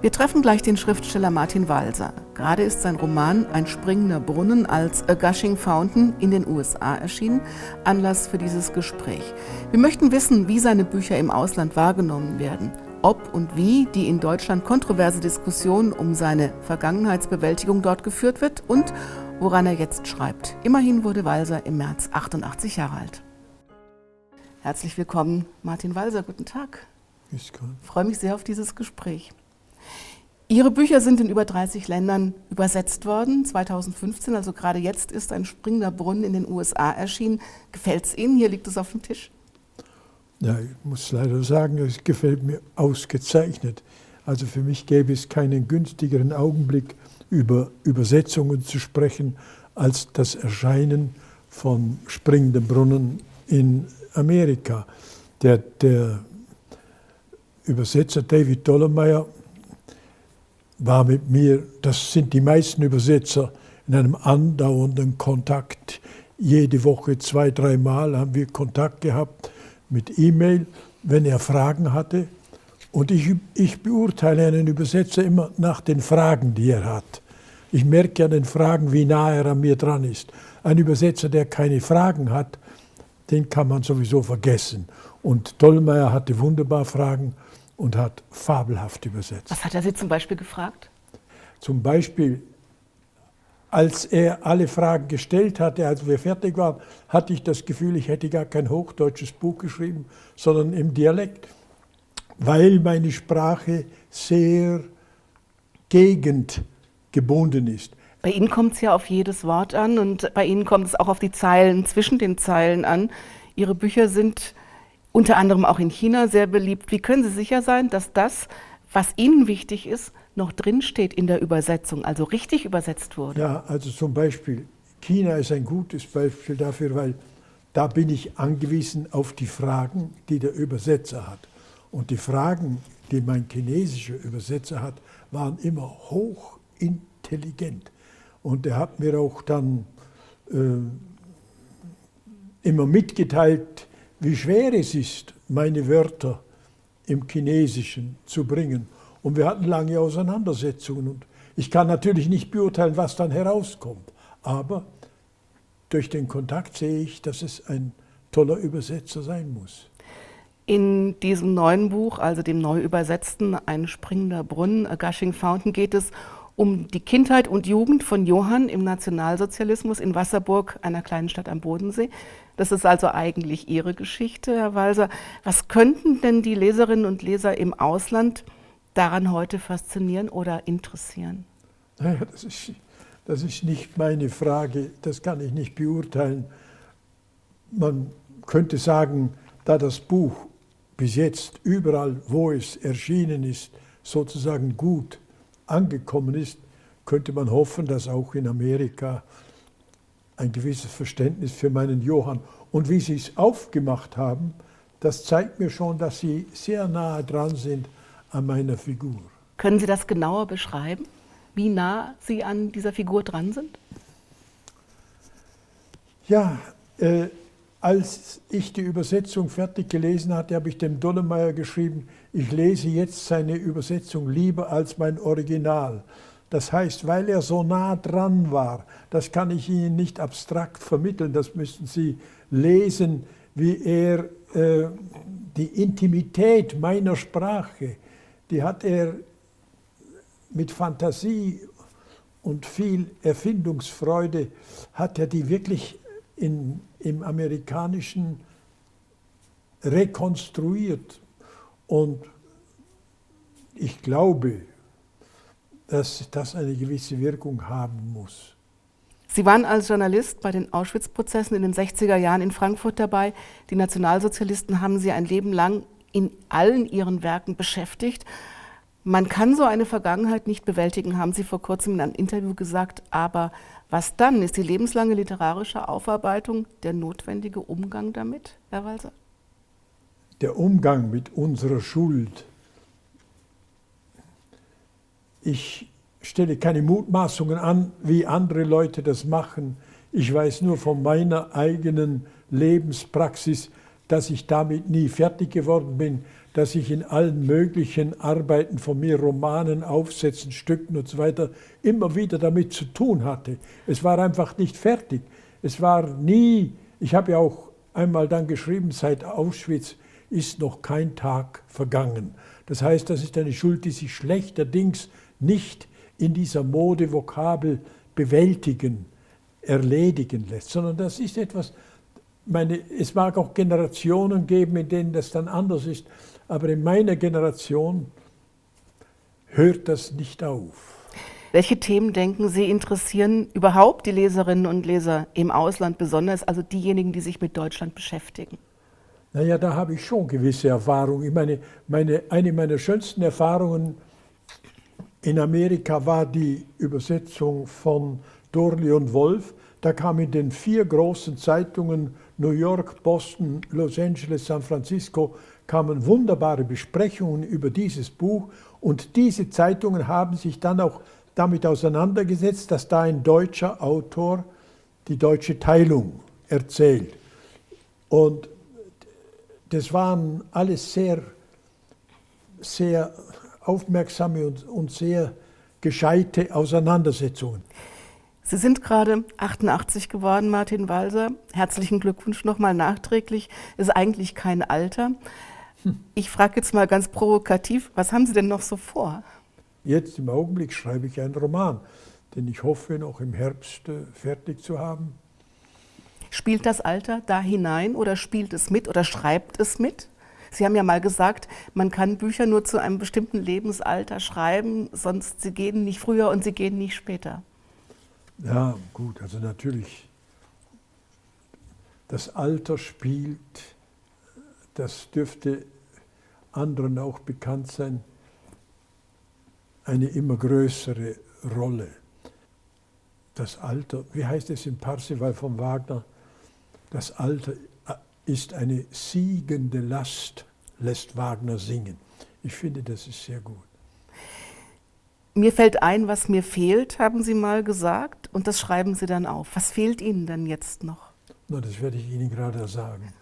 Wir treffen gleich den Schriftsteller Martin Walser. Gerade ist sein Roman Ein springender Brunnen als A Gushing Fountain in den USA erschienen, Anlass für dieses Gespräch. Wir möchten wissen, wie seine Bücher im Ausland wahrgenommen werden, ob und wie die in Deutschland kontroverse Diskussion um seine Vergangenheitsbewältigung dort geführt wird und woran er jetzt schreibt. Immerhin wurde Walser im März 88 Jahre alt. Herzlich willkommen, Martin Walser. Guten Tag. Ich freue mich sehr auf dieses Gespräch. Ihre Bücher sind in über 30 Ländern übersetzt worden. 2015, also gerade jetzt, ist Ein springender Brunnen in den USA erschienen. Gefällt es Ihnen? Hier liegt es auf dem Tisch. Ja, ich muss leider sagen, es gefällt mir ausgezeichnet. Also für mich gäbe es keinen günstigeren Augenblick, über Übersetzungen zu sprechen, als das Erscheinen von Springendem Brunnen in Amerika. Der Übersetzer David Dollemeyer war mit mir, das sind die meisten Übersetzer, in einem andauernden Kontakt. Jede Woche 2, 3 Mal haben wir Kontakt gehabt mit E-Mail, wenn er Fragen hatte. Und ich beurteile einen Übersetzer immer nach den Fragen, die er hat. Ich merke an den Fragen, wie nah er an mir dran ist. Ein Übersetzer, der keine Fragen hat, den kann man sowieso vergessen. Und Dollemeyer hatte wunderbar Fragen und hat fabelhaft übersetzt. Was hat er Sie zum Beispiel gefragt? Zum Beispiel, als er alle Fragen gestellt hatte, als wir fertig waren, hatte ich das Gefühl, ich hätte gar kein hochdeutsches Buch geschrieben, sondern im Dialekt, weil meine Sprache sehr gegendgebunden ist. Bei Ihnen kommt es ja auf jedes Wort an und bei Ihnen kommt es auch auf die Zeilen zwischen den Zeilen an. Ihre Bücher sind unter anderem auch in China sehr beliebt. Wie können Sie sicher sein, dass das, was Ihnen wichtig ist, noch drinsteht in der Übersetzung, also richtig übersetzt wurde? Ja, also zum Beispiel, China ist ein gutes Beispiel dafür, weil da bin ich angewiesen auf die Fragen, die der Übersetzer hat. Und die Fragen, die mein chinesischer Übersetzer hat, waren immer hochintelligent. Und er hat mir auch dann immer mitgeteilt, wie schwer es ist, meine Wörter im Chinesischen zu bringen. Und wir hatten lange Auseinandersetzungen. Und ich kann natürlich nicht beurteilen, was dann herauskommt. Aber durch den Kontakt sehe ich, dass es ein toller Übersetzer sein muss. In diesem neuen Buch, also dem neu übersetzten Ein springender Brunnen, A Gushing Fountain, geht es um die Kindheit und Jugend von Johann im Nationalsozialismus in Wasserburg, einer kleinen Stadt am Bodensee. Das ist also eigentlich Ihre Geschichte, Herr Walser. Was könnten denn die Leserinnen und Leser im Ausland daran heute faszinieren oder interessieren? Naja, das ist nicht meine Frage, das kann ich nicht beurteilen. Man könnte sagen, da das Buch bis jetzt überall, wo es erschienen ist, sozusagen gut angekommen ist, könnte man hoffen, dass auch in Amerika ein gewisses Verständnis für meinen Johann. Und wie Sie es aufgemacht haben, das zeigt mir schon, dass Sie sehr nahe dran sind an meiner Figur. Können Sie das genauer beschreiben, wie nah Sie an dieser Figur dran sind? Ja, als ich die Übersetzung fertig gelesen hatte, habe ich dem Dollemeyer geschrieben, ich lese jetzt seine Übersetzung lieber als mein Original. Das heißt, weil er so nah dran war, das kann ich Ihnen nicht abstrakt vermitteln, das müssen Sie lesen, wie er die Intimität meiner Sprache, die hat er mit Fantasie und viel Erfindungsfreude, hat er die wirklich im Amerikanischen rekonstruiert. Und ich glaube, dass das eine gewisse Wirkung haben muss. Sie waren als Journalist bei den Auschwitz-Prozessen in den 60er Jahren in Frankfurt dabei. Die Nationalsozialisten haben Sie ein Leben lang in allen Ihren Werken beschäftigt. Man kann so eine Vergangenheit nicht bewältigen, haben Sie vor kurzem in einem Interview gesagt. Aber was dann? Ist die lebenslange literarische Aufarbeitung der notwendige Umgang damit, Herr Walser? Der Umgang mit unserer Schuld. Ich stelle keine Mutmaßungen an, wie andere Leute das machen. Ich weiß nur von meiner eigenen Lebenspraxis, dass ich damit nie fertig geworden bin, dass ich in allen möglichen Arbeiten von mir, Romanen, Aufsätzen, Stücken und so weiter, immer wieder damit zu tun hatte. Es war einfach nicht fertig. Es war nie, ich habe ja auch einmal dann geschrieben, seit Auschwitz ist noch kein Tag vergangen. Das heißt, das ist eine Schuld, die sich schlechterdings nicht in dieser Modevokabel bewältigen, erledigen lässt, sondern das ist etwas, es mag auch Generationen geben, in denen das dann anders ist, aber in meiner Generation hört das nicht auf. Welche Themen, denken Sie, interessieren überhaupt die Leserinnen und Leser im Ausland besonders, also diejenigen, die sich mit Deutschland beschäftigen? Naja, da habe ich schon gewisse Erfahrungen. Ich meine, eine meiner schönsten Erfahrungen in Amerika war die Übersetzung von Dorli und Wolf. Da kam in den 4 großen Zeitungen, New York, Boston, Los Angeles, San Francisco, kamen wunderbare Besprechungen über dieses Buch. Und diese Zeitungen haben sich dann auch damit auseinandergesetzt, dass da ein deutscher Autor die deutsche Teilung erzählt. Und das waren alles sehr, sehr aufmerksame und sehr gescheite Auseinandersetzungen. Sie sind gerade 88 geworden, Martin Walser. Herzlichen Glückwunsch nochmal nachträglich. Ist eigentlich kein Alter. Ich frage jetzt mal ganz provokativ, was haben Sie denn noch so vor? Jetzt im Augenblick schreibe ich einen Roman, den ich hoffe, noch im Herbst fertig zu haben. Spielt das Alter da hinein oder spielt es mit oder schreibt es mit? Sie haben ja mal gesagt, man kann Bücher nur zu einem bestimmten Lebensalter schreiben, sonst sie gehen nicht früher und sie gehen nicht später. Ja, gut, also natürlich, das Alter spielt, das dürfte anderen auch bekannt sein, eine immer größere Rolle. Das Alter, wie heißt es im Parzival von Wagner, das Alter ist eine siegende Last, lässt Wagner singen. Ich finde, das ist sehr gut. Mir fällt ein, was mir fehlt, haben Sie mal gesagt, und das schreiben Sie dann auf. Was fehlt Ihnen denn jetzt noch? Na, das werde ich Ihnen gerade sagen.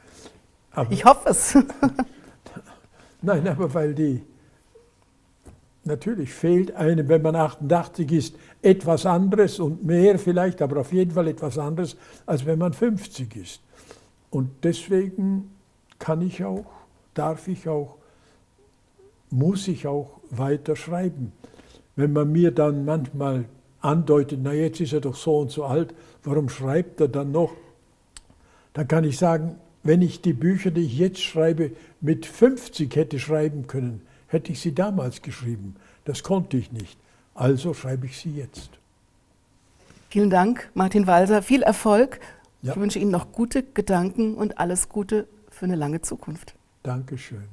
Aber, ich hoffe es. Nein, aber weil natürlich fehlt einem, wenn man 88 ist, etwas anderes und mehr vielleicht, aber auf jeden Fall etwas anderes, als wenn man 50 ist. Und deswegen kann ich auch, darf ich auch, muss ich auch weiter schreiben. Wenn man mir dann manchmal andeutet, na jetzt ist er doch so und so alt, warum schreibt er dann noch? Dann kann ich sagen, wenn ich die Bücher, die ich jetzt schreibe, mit 50 hätte schreiben können, hätte ich sie damals geschrieben. Das konnte ich nicht. Also schreibe ich sie jetzt. Vielen Dank, Martin Walser. Viel Erfolg. Ja. Ich wünsche Ihnen noch gute Gedanken und alles Gute für eine lange Zukunft. Dankeschön.